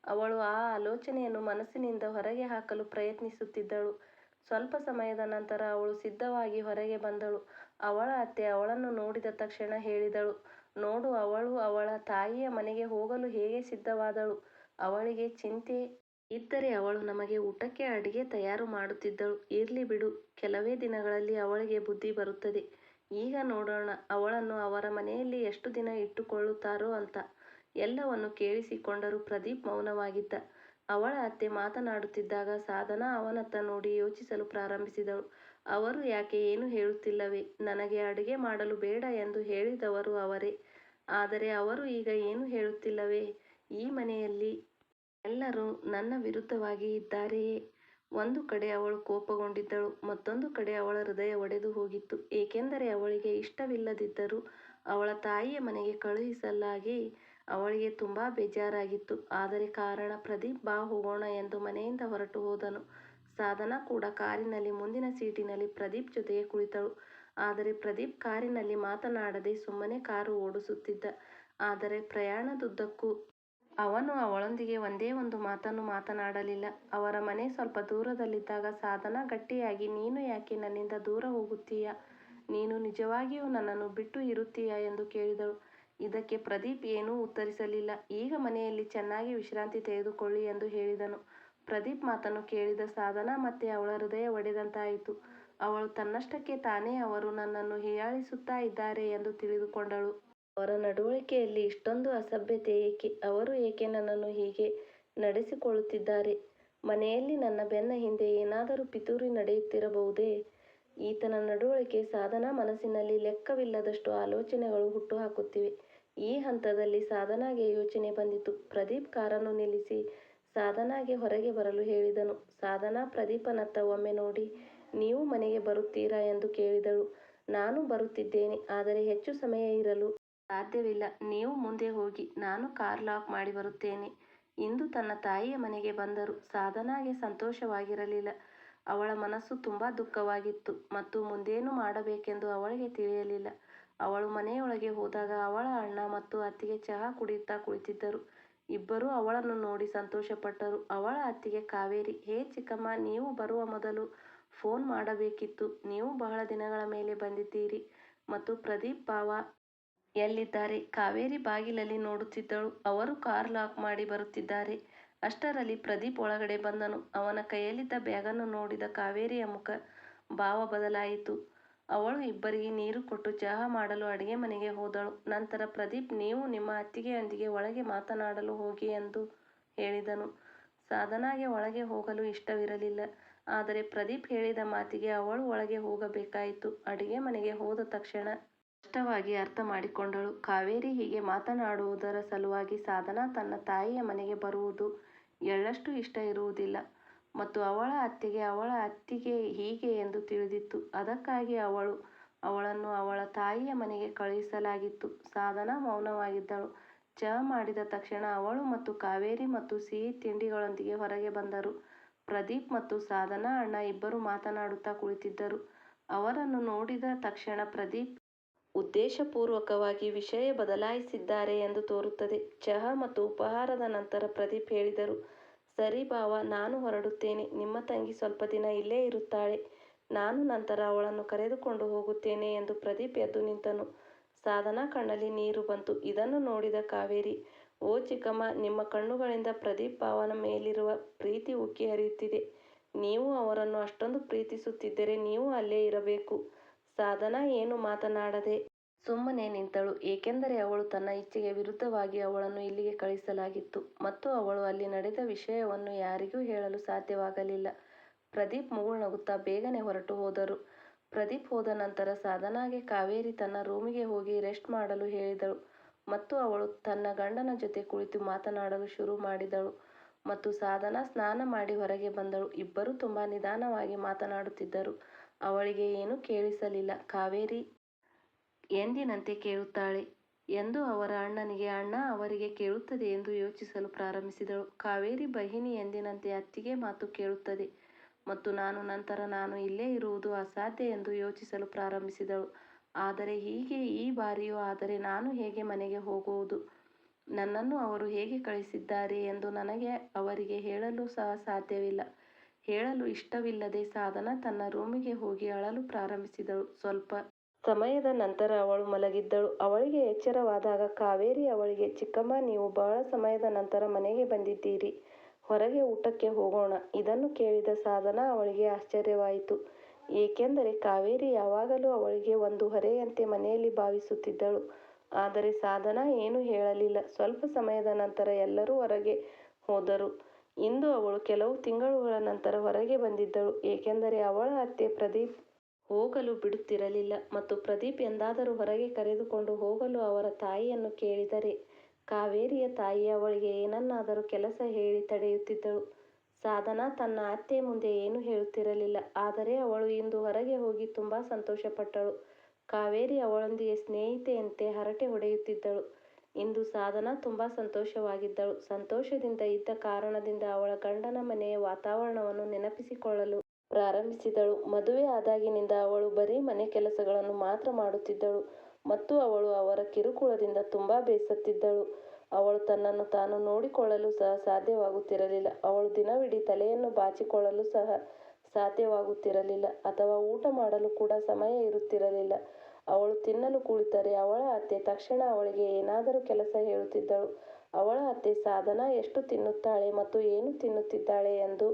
A: ಅವಳು ಆ ಆಲೋಚನೆಯನ್ನು ಮನಸ್ಸಿನಿಂದ ಹೊರಗೆ ಹಾಕಲು ಪ್ರಯತ್ನಿಸುತ್ತಿದ್ದಳು. ಸ್ವಲ್ಪ ಸಮಯದ ನಂತರ ಅವಳು ಸಿದ್ಧವಾಗಿ ಹೊರಗೆ ಬಂದಳು. ಅವಳ ಅತ್ತೆ ಅವಳನ್ನು ನೋಡಿದ ತಕ್ಷಣ ಹೇಳಿದಳು, ನೋಡು, ಅವಳು ಅವಳ ತಾಯಿಯ ಮನೆಗೆ ಹೋಗಲು ಹೇಗೆ ಸಿದ್ಧವಾದಳು. ಅವಳಿಗೆ ಚಿಂತೆ ಇದ್ದರೆ ಅವಳು ನಮಗೆ ಊಟಕ್ಕೆ ಅಡಿಗೆ ತಯಾರು ಮಾಡುತ್ತಿದ್ದಳು. ಇರ್ಲಿ ಬಿಡು, ಕೆಲವೇ ದಿನಗಳಲ್ಲಿ ಅವಳಿಗೆ ಬುದ್ಧಿ ಬರುತ್ತದೆ. ಈಗ ನೋಡೋಣ ಅವಳನ್ನು ಅವರ ಮನೆಯಲ್ಲಿ ಎಷ್ಟು ದಿನ ಇಟ್ಟುಕೊಳ್ಳುತ್ತಾರೋ ಅಂತ. ಎಲ್ಲವನ್ನು ಕೇಳಿಸಿಕೊಂಡರೂ ಪ್ರದೀಪ್ ಮೌನವಾಗಿದ್ದ. ಅವಳ ಅತ್ತೆ ಮಾತನಾಡುತ್ತಿದ್ದಾಗ ಸಾಧನಾ ಅವನತ್ತ ನೋಡಿ ಯೋಚಿಸಲು ಪ್ರಾರಂಭಿಸಿದಳು. ಅವರು ಯಾಕೆ ಏನು ಹೇಳುತ್ತಿಲ್ಲವೇ? ನನಗೆ ಅಡುಗೆ ಮಾಡಲು ಬೇಡ ಎಂದು ಹೇಳಿದವರು ಅವರೇ. ಆದರೆ ಅವರು ಈಗ ಏನು ಹೇಳುತ್ತಿಲ್ಲವೇ? ಈ ಮನೆಯಲ್ಲಿ ಎಲ್ಲರೂ ನನ್ನ ವಿರುದ್ಧವಾಗಿ ಇದ್ದಾರೆಯೇ? ಒಂದು ಕಡೆ ಅವಳು ಕೋಪಗೊಂಡಿದ್ದಳು, ಮತ್ತೊಂದು ಕಡೆ ಅವಳ ಹೃದಯ ಒಡೆದು ಹೋಗಿತ್ತು. ಏಕೆಂದರೆ ಅವಳಿಗೆ ಇಷ್ಟವಿಲ್ಲದಿದ್ದರೂ ಅವಳ ತಾಯಿಯ ಮನೆಗೆ ಕಳುಹಿಸಲಾಗಿ ಅವಳಿಗೆ ತುಂಬ ಬೇಜಾರಾಗಿತ್ತು. ಆದರೆ ಕಾರಣ ಪ್ರದೀಪ್ ಬಾ ಹೋಗೋಣ ಎಂದು ಮನೆಯಿಂದ ಹೊರಟು ಹೋದನು. ಸಾಧನಾ ಕೂಡ ಕಾರಿನಲ್ಲಿ ಮುಂದಿನ ಸೀಟಿನಲ್ಲಿ ಪ್ರದೀಪ್ ಜೊತೆಗೆ ಕುಳಿತಳು. ಆದರೆ ಪ್ರದೀಪ್ ಕಾರಿನಲ್ಲಿ ಮಾತನಾಡದೆ ಸುಮ್ಮನೆ ಕಾರು ಓಡಿಸುತ್ತಿದ್ದ. ಆದರೆ ಪ್ರಯಾಣದುದ್ದಕ್ಕೂ ಅವನು ಅವಳೊಂದಿಗೆ ಒಂದೇ ಒಂದು ಮಾತನ್ನು ಮಾತನಾಡಲಿಲ್ಲ. ಅವರ ಮನೆ ಸ್ವಲ್ಪ ದೂರದಲ್ಲಿದ್ದಾಗ ಸಾಧನಾ ಗಟ್ಟಿಯಾಗಿ, ನೀನು ಯಾಕೆ ನನ್ನಿಂದ ದೂರ ಹೋಗುತ್ತೀಯಾ? ನೀನು ನಿಜವಾಗಿಯೂ ನನ್ನನ್ನು ಬಿಟ್ಟು ಇರುತ್ತೀಯಾ ಎಂದು ಕೇಳಿದಳು. ಇದಕ್ಕೆ ಪ್ರದೀಪ್ ಏನೂ ಉತ್ತರಿಸಲಿಲ್ಲ. ಈಗ ಮನೆಯಲ್ಲಿ ಚೆನ್ನಾಗಿ ವಿಶ್ರಾಂತಿ ತೆಗೆದುಕೊಳ್ಳಿ ಎಂದು ಹೇಳಿದನು. ಪ್ರದೀಪ್ ಮಾತನ್ನು ಕೇಳಿದ ಸಾಧನಾ ಮತ್ತೆ ಅವಳ ಹೃದಯ ಒಡೆದಂತಾಯಿತು. ಅವಳು ತನ್ನಷ್ಟಕ್ಕೆ ತಾನೇ ಅವರು ನನ್ನನ್ನು ಹೀಯಾಳಿಸುತ್ತಾ ಇದ್ದಾರೆ ಎಂದು ತಿಳಿದುಕೊಂಡಳು. ಅವರ ನಡವಳಿಕೆಯಲ್ಲಿ ಇಷ್ಟೊಂದು ಅಸಭ್ಯತೆ ಏಕೆ? ಅವರು ಏಕೆ ನನ್ನನ್ನು ಹೀಗೆ ನಡೆಸಿಕೊಳ್ಳುತ್ತಿದ್ದಾರೆ? ಮನೆಯಲ್ಲಿ ನನ್ನ ಬೆನ್ನ ಹಿಂದೆ ಏನಾದರೂ ಪಿತೂರಿ ನಡೆಯುತ್ತಿರಬಹುದೇ? ಈತನ ನಡವಳಿಕೆ ಸಾಧನಾ ಮನಸ್ಸಿನಲ್ಲಿ ಲೆಕ್ಕವಿಲ್ಲದಷ್ಟು ಆಲೋಚನೆಗಳು ಹುಟ್ಟುಹಾಕುತ್ತಿವೆ. ಈ ಹಂತದಲ್ಲಿ ಸಾಧನಾಗೆ ಯೋಚನೆ ಬಂದಿತು. ಪ್ರದೀಪ್ ಕಾರನ್ನು ನಿಲ್ಲಿಸಿ ಸಾಧನಾಗೆ ಹೊರಗೆ ಬರಲು ಹೇಳಿದನು. ಸಾಧನಾ ಪ್ರದೀಪನತ್ತ ಒಮ್ಮೆ ನೋಡಿ, ನೀವು ಮನೆಗೆ ಬರುತ್ತೀರಾ ಎಂದು ಕೇಳಿದಳು. ನಾನು ಬರುತ್ತಿದ್ದೇನೆ, ಆದರೆ ಹೆಚ್ಚು ಸಮಯ ಇರಲು ಸಾಧ್ಯವಿಲ್ಲ. ನೀವು ಮುಂದೆ ಹೋಗಿ, ನಾನು ಕಾರ್ ಲಾಕ್ ಮಾಡಿ ಬರುತ್ತೇನೆ. ಇಂದು ತನ್ನ ತಾಯಿಯ ಮನೆಗೆ ಬಂದರು. ಸಾಧನಾಗೆ ಸಂತೋಷವಾಗಿರಲಿಲ್ಲ. ಅವಳ ಮನಸ್ಸು ತುಂಬ ದುಃಖವಾಗಿತ್ತು ಮತ್ತು ಮುಂದೇನು ಮಾಡಬೇಕೆಂದು ಅವಳಿಗೆ ತಿಳಿಯಲಿಲ್ಲ. ಅವಳು ಮನೆಯೊಳಗೆ ಹೋದಾಗ ಅವಳ ಅಣ್ಣ ಮತ್ತು ಅತ್ತಿಗೆ ಚಹಾ ಕುಡಿಯುತ್ತಾ ಕುಳಿತಿದ್ದರು. ಇಬ್ಬರೂ ಅವಳನ್ನು ನೋಡಿ ಸಂತೋಷಪಟ್ಟರು. ಅವಳ ಅತ್ತಿಗೆ ಕಾವೇರಿ, ಹೇ ಚಿಕ್ಕಮ್ಮ, ನೀವು ಬರುವ ಮೊದಲು ಫೋನ್ ಮಾಡಬೇಕಿತ್ತು. ನೀವು ಬಹಳ ದಿನಗಳ ಮೇಲೆ ಬಂದಿದ್ದೀರಿ. ಮತ್ತು ಪ್ರದೀಪ್ ಬಾವ ಎಲ್ಲಿದ್ದಾರೆ? ಕಾವೇರಿ ಬಾಗಿಲಲ್ಲಿ ನೋಡುತ್ತಿದ್ದಳು. ಅವರು ಕಾರ್ ಲಾಕ್ ಮಾಡಿ ಬರುತ್ತಿದ್ದಾರೆ. ಅಷ್ಟರಲ್ಲಿ ಪ್ರದೀಪ್ ಒಳಗಡೆ ಬಂದನು. ಅವನ ಕೈಯಲ್ಲಿದ್ದ ಬ್ಯಾಗನ್ನು ನೋಡಿದ ಕಾವೇರಿಯ ಮುಖ ಭಾವ ಬದಲಾಯಿತು. ಅವಳು ಇಬ್ಬರಿಗೆ ನೀರು ಕೊಟ್ಟು ಚಹಾ ಮಾಡಲು ಅಡಿಗೆ ಮನೆಗೆ ಹೋದಳು. ನಂತರ ಪ್ರದೀಪ್, ನೀವು ನಿಮ್ಮ ಅತ್ತಿಗೆಯೊಂದಿಗೆ ಒಳಗೆ ಮಾತನಾಡಲು ಹೋಗಿ ಎಂದು ಹೇಳಿದನು. ಸಾಧನಾಗೆ ಒಳಗೆ ಹೋಗಲು ಇಷ್ಟವಿರಲಿಲ್ಲ. ಆದರೆ ಪ್ರದೀಪ್ ಹೇಳಿದ ಮಾತಿಗೆ ಅವಳು ಒಳಗೆ ಹೋಗಬೇಕಾಯಿತು. ಅಡಿಗೆ ಮನೆಗೆ ಹೋದ ತಕ್ಷಣ ಸ್ಪಷ್ಟವಾಗಿ ಅರ್ಥ ಮಾಡಿಕೊಂಡಳು. ಕಾವೇರಿ ಹೀಗೆ ಮಾತನಾಡುವುದರ ಸಲುವಾಗಿ ಸಾಧನಾ ತನ್ನ ತಾಯಿಯ ಮನೆಗೆ ಬರುವುದು ಎಳ್ಳಷ್ಟು ಇಷ್ಟ ಇರುವುದಿಲ್ಲ ಮತ್ತು ಅವಳ ಅತ್ತೆಗೆ ಅವಳ ಅತ್ತಿಗೆ ಹೀಗೆ ಎಂದು ತಿಳಿದಿತ್ತು. ಅದಕ್ಕಾಗಿ ಅವಳನ್ನು ಅವಳ ತಾಯಿಯ ಮನೆಗೆ ಕಳುಹಿಸಲಾಗಿತ್ತು. ಸಾಧನಾ ಮೌನವಾಗಿದ್ದಳು. ಚಹಾ ಮಾಡಿದ ತಕ್ಷಣ ಅವಳು ಮತ್ತು ಕಾವೇರಿ ಮತ್ತು ಸಿಹಿ ತಿಂಡಿಗಳೊಂದಿಗೆ ಹೊರಗೆ ಬಂದರು. ಪ್ರದೀಪ್ ಮತ್ತು ಸಾಧನಾ ಅಣ್ಣ ಇಬ್ಬರು ಮಾತನಾಡುತ್ತಾ ಕುಳಿತಿದ್ದರು. ಅವರನ್ನು ನೋಡಿದ ತಕ್ಷಣ ಪ್ರದೀಪ್ ಉದ್ದೇಶಪೂರ್ವಕವಾಗಿ ವಿಷಯ ಬದಲಾಯಿಸಿದ್ದಾರೆ ಎಂದು ತೋರುತ್ತದೆ. ಚಹಾ ಮತ್ತು ಉಪಹಾರದ ನಂತರ ಪ್ರದೀಪ್ ಹೇಳಿದರು, ಸರಿ ಬಾವ, ನಾನು ಹೊರಡುತ್ತೇನೆ. ನಿಮ್ಮ ತಂಗಿ ಸ್ವಲ್ಪ ದಿನ ಇಲ್ಲೇ ಇರುತ್ತಾಳೆ. ನಾನು ನಂತರ ಅವಳನ್ನು ಕರೆದುಕೊಂಡು ಹೋಗುತ್ತೇನೆ ಎಂದು ಪ್ರದೀಪ್ ಎದ್ದು ನಿಂತನು. ಸಾಧನಾ ಕಣ್ಣಲ್ಲಿ ನೀರು ಬಂತು. ಇದನ್ನು ನೋಡಿದ ಕಾವೇರಿ, ಓ ಚಿಕ್ಕಮ್ಮ, ನಿಮ್ಮ ಕಣ್ಣುಗಳಿಂದ ಪ್ರದೀಪ್ ಬಾವನ ಮೇಲಿರುವ ಪ್ರೀತಿ ಉಕ್ಕಿ ಹರಿಯುತ್ತಿದೆ. ನೀವು ಅವರನ್ನು ಅಷ್ಟೊಂದು ಪ್ರೀತಿಸುತ್ತಿದ್ದರೆ ನೀವು ಅಲ್ಲೇ ಇರಬೇಕು. ಸಾಧನಾ ಏನು ಮಾತನಾಡದೆ ಸುಮ್ಮನೆ ನಿಂತಳು. ಏಕೆಂದರೆ ಅವಳು ತನ್ನ ಇಚ್ಛೆಗೆ ವಿರುದ್ಧವಾಗಿ ಅವಳನ್ನು ಇಲ್ಲಿಗೆ ಕಳಿಸಲಾಗಿತ್ತು ಮತ್ತು ಅವಳು ಅಲ್ಲಿ ನಡೆದ ವಿಷಯವನ್ನು ಯಾರಿಗೂ ಹೇಳಲು ಸಾಧ್ಯವಾಗಲಿಲ್ಲ. ಪ್ರದೀಪ್ ಮುಗುಳ್ನಗುತ್ತಾ ಬೇಗನೆ ಹೊರಟು ಹೋದರು. ಪ್ರದೀಪ್ ಹೋದ ನಂತರ ಸಾಧನಾಗೆ ಕಾವೇರಿ ತನ್ನ ರೂಮಿಗೆ ಹೋಗಿ ರೆಸ್ಟ್ ಮಾಡಲು ಹೇಳಿದಳು ಮತ್ತು ಅವಳು ತನ್ನ ಗಂಡನ ಜೊತೆ ಕುಳಿತು ಮಾತನಾಡಲು ಶುರು ಮಾಡಿದಳು ಮತ್ತು ಸಾಧನಾ ಸ್ನಾನ ಮಾಡಿ ಹೊರಗೆ ಬಂದಳು. ಇಬ್ಬರೂ ತುಂಬ ನಿಧಾನವಾಗಿ ಮಾತನಾಡುತ್ತಿದ್ದರು. ಅವಳಿಗೆ ಏನೂ ಕೇಳಿಸಲಿಲ್ಲ. ಕಾವೇರಿ ಎಂದಿನಂತೆ ಕೇಳುತ್ತಾಳೆ, ಎಂದು ಅವರ ಅಣ್ಣನಿಗೆ ಅಣ್ಣ ಅವರಿಗೆ ಕೇಳುತ್ತದೆ ಎಂದು ಯೋಚಿಸಲು ಪ್ರಾರಂಭಿಸಿದಳು. ಕಾವೇರಿ ಬಹಿನಿ ಎಂದಿನಂತೆ ಅತ್ತಿಗೆ ಮಾತು ಕೇಳುತ್ತದೆ ಮತ್ತು ನಂತರ ನಾನು ಇಲ್ಲೇ ಇರುವುದು ಅಸಾಧ್ಯ ಎಂದು ಯೋಚಿಸಲು ಪ್ರಾರಂಭಿಸಿದಳು. ಆದರೆ ಹೀಗೆ ಈ ಬಾರಿಯೂ ಆದರೆ ನಾನು ಹೇಗೆ ಮನೆಗೆ ಹೋಗುವುದು? ನನ್ನನ್ನು ಅವರು ಹೇಗೆ ಕಳಿಸಿದ್ದಾರೆ ಎಂದು ನನಗೆ ಅವರಿಗೆ ಹೇಳಲು ಸಹ ಸಾಧ್ಯವಿಲ್ಲ. ಹೇಳಲು ಇಷ್ಟವಿಲ್ಲದೆ ಸಾಧನ ತನ್ನ ರೂಮಿಗೆ ಹೋಗಿ ಅಳಲು ಪ್ರಾರಂಭಿಸಿದಳು. ಸ್ವಲ್ಪ ಸಮಯದ ನಂತರ ಅವಳು ಮಲಗಿದ್ದಳು. ಅವಳಿಗೆ ಎಚ್ಚರವಾದಾಗ ಕಾವೇರಿ ಅವಳಿಗೆ, ಚಿಕ್ಕಮ್ಮ, ನೀವು ಬಹಳ ಸಮಯದ ನಂತರ ಮನೆಗೆ ಬಂದಿದ್ದೀರಿ. ಹೊರಗೆ ಊಟಕ್ಕೆ ಹೋಗೋಣ. ಇದನ್ನು ಕೇಳಿದ ಸಾಧನ ಅವಳಿಗೆ ಆಶ್ಚರ್ಯವಾಯಿತು. ಏಕೆಂದರೆ ಕಾವೇರಿ ಯಾವಾಗಲೂ ಅವಳಿಗೆ ಒಂದು ಹೊರೆಯಂತೆ ಮನೆಯಲ್ಲಿ ಭಾವಿಸುತ್ತಿದ್ದಳು. ಆದರೆ ಸಾಧನ ಏನೂ ಹೇಳಲಿಲ್ಲ. ಸ್ವಲ್ಪ ಸಮಯದ ನಂತರ ಎಲ್ಲರೂ ಹೊರಗೆ ಹೋದರು. ಇಂದು ಅವಳು ಕೆಲವು ತಿಂಗಳುಗಳ ನಂತರ ಹೊರಗೆ ಬಂದಿದ್ದಳು. ಏಕೆಂದರೆ ಅವಳ ಅತ್ತೆ ಪ್ರದೀಪ್ ಹೋಗಲು ಬಿಡುತ್ತಿರಲಿಲ್ಲ ಮತ್ತು ಪ್ರದೀಪ್ ಎಂದಾದರೂ ಹೊರಗೆ ಕರೆದುಕೊಂಡು ಹೋಗಲು ಅವರ ತಾಯಿಯನ್ನು ಕೇಳಿದರೆ ಕಾವೇರಿಯ ತಾಯಿ ಅವಳಿಗೆ ಏನನ್ನಾದರೂ ಕೆಲಸ ಹೇಳಿ ತಡೆಯುತ್ತಿದ್ದಳು. ಸಾಧನ ತನ್ನ ಅತ್ತೆ ಮುಂದೆ ಏನೂ ಹೇಳುತ್ತಿರಲಿಲ್ಲ. ಆದರೆ ಅವಳು ಇಂದು ಹೊರಗೆ ಹೋಗಿ ತುಂಬಾ ಸಂತೋಷಪಟ್ಟಳು. ಕಾವೇರಿ ಅವಳೊಂದಿಗೆ ಸ್ನೇಹಿತೆಯಂತೆ ಹರಟೆ ಹೊಡೆಯುತ್ತಿದ್ದಳು. ಇಂದು ಸಾಧನ ತುಂಬಾ ಸಂತೋಷವಾಗಿದ್ದಳು. ಸಂತೋಷದಿಂದ ಇದ್ದ ಕಾರಣದಿಂದ ಅವಳ ಗಂಡನ ಮನೆಯ ವಾತಾವರಣವನ್ನು ನೆನಪಿಸಿಕೊಳ್ಳಲು ಪ್ರಾರಂಭಿಸಿದಳು. ಮದುವೆ ಆದಾಗಿನಿಂದ ಅವಳು ಬರೀ ಮನೆ ಕೆಲಸಗಳನ್ನು ಮಾತ್ರ ಮಾಡುತ್ತಿದ್ದಳು ಮತ್ತು ಅವಳು ಅವರ ಕಿರುಕುಳದಿಂದ ತುಂಬಾ ಬೇಸತ್ತಿದ್ದಳು. ಅವಳು ತನ್ನನ್ನು ತಾನು ನೋಡಿಕೊಳ್ಳಲು ಸಹ ಸಾಧ್ಯವಾಗುತ್ತಿರಲಿಲ್ಲ. ಅವಳು ದಿನವಿಡೀ ತಲೆಯನ್ನು ಬಾಚಿಕೊಳ್ಳಲು ಸಹ ಸಾಧ್ಯವಾಗುತ್ತಿರಲಿಲ್ಲ ಅಥವಾ ಊಟ ಮಾಡಲು ಕೂಡ ಸಮಯ ಇರುತ್ತಿರಲಿಲ್ಲ. ಅವಳು ತಿನ್ನಲು ಕುಳಿತರೆ ಅವಳ ಅತ್ತೆ ತಕ್ಷಣ ಅವಳಿಗೆ ಏನಾದರೂ ಕೆಲಸ ಹೇಳುತ್ತಿದ್ದಳು. ಅವಳ ಅತ್ತೆ ಸಾಧನ ಎಷ್ಟು ತಿನ್ನುತ್ತಾಳೆ ಮತ್ತು ಏನು ತಿನ್ನುತ್ತಿದ್ದಾಳೆ ಎಂದು